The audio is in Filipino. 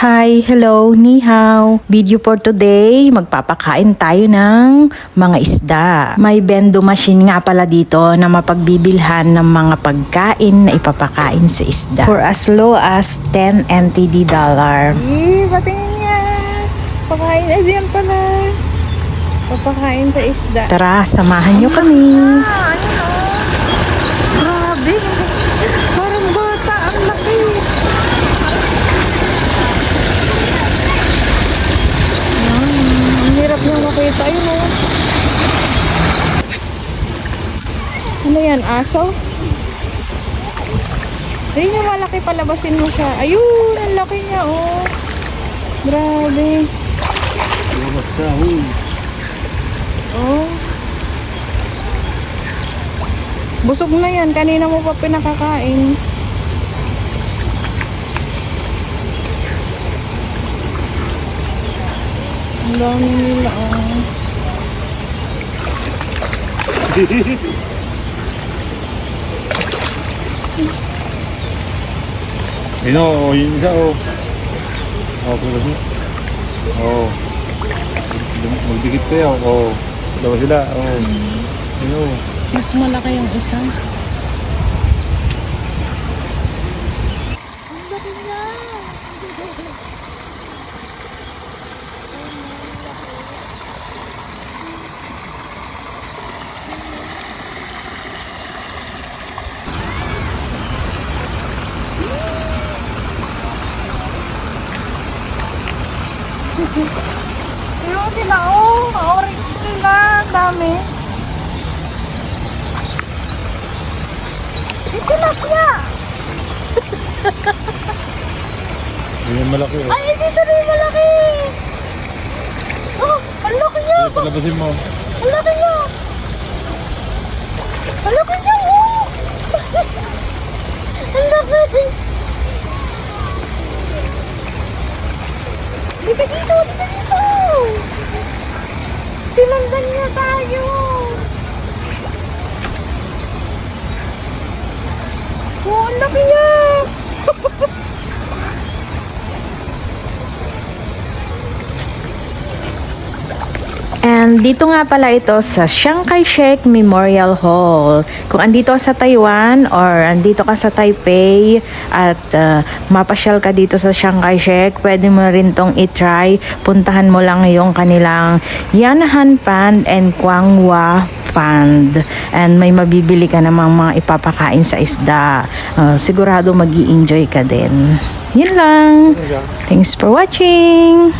Hi, hello, ni hao. Video for today, magpapakain tayo ng mga isda. May bendo machine nga pala dito na mapagbibilhan ng mga pagkain na ipapakain sa isda. For as low as 10 NTD dollar. Patingin niya. Pakain na diyan pala. Papakain sa isda. Tara, samahan nyo kami. Grabe. Parang bata. Ang laki. Ang hirap niyang makita. Ayun o. Ano yan? Aso? Ayun yung malaki, palabasin mo siya. Ayun, ang laki niya oh. Grabe. Oh. Busog na yan. Kanina mo pa pinakakain. Ang dami nila oh. Yun o, yun isa o. Pagkas mo. Oo. Magdikit kayo. Oo. Dalawa sila. Oo. Yun o. Mas malaki yung isa. Ang laki niya. Yung sila oh, orange sila, dami. Tilapia! Yun yung malaki o. Ay, dito rin yung malaki! Oh, ang laki niya! Kaya palabasin mo. Ang laki niya! Ang laki niya! Oh! Ang laki! Dito dito! Dito dito! Sinundan niya tayo! Oh, ang laki niya! And dito nga pala ito sa Chiang Kai-shek Memorial Hall. Kung andito sa Taiwan or andito ka sa Taipei at mapasyal ka dito sa Chiang Kai-shek, pwede mo rin tong i-try. Puntahan mo lang yung kanilang Yanhan Pond and Quanghua Pond. And may mabibili ka namang mga ipapakain sa isda. Sigurado mag-i-enjoy ka din. Yun lang. Thanks for watching!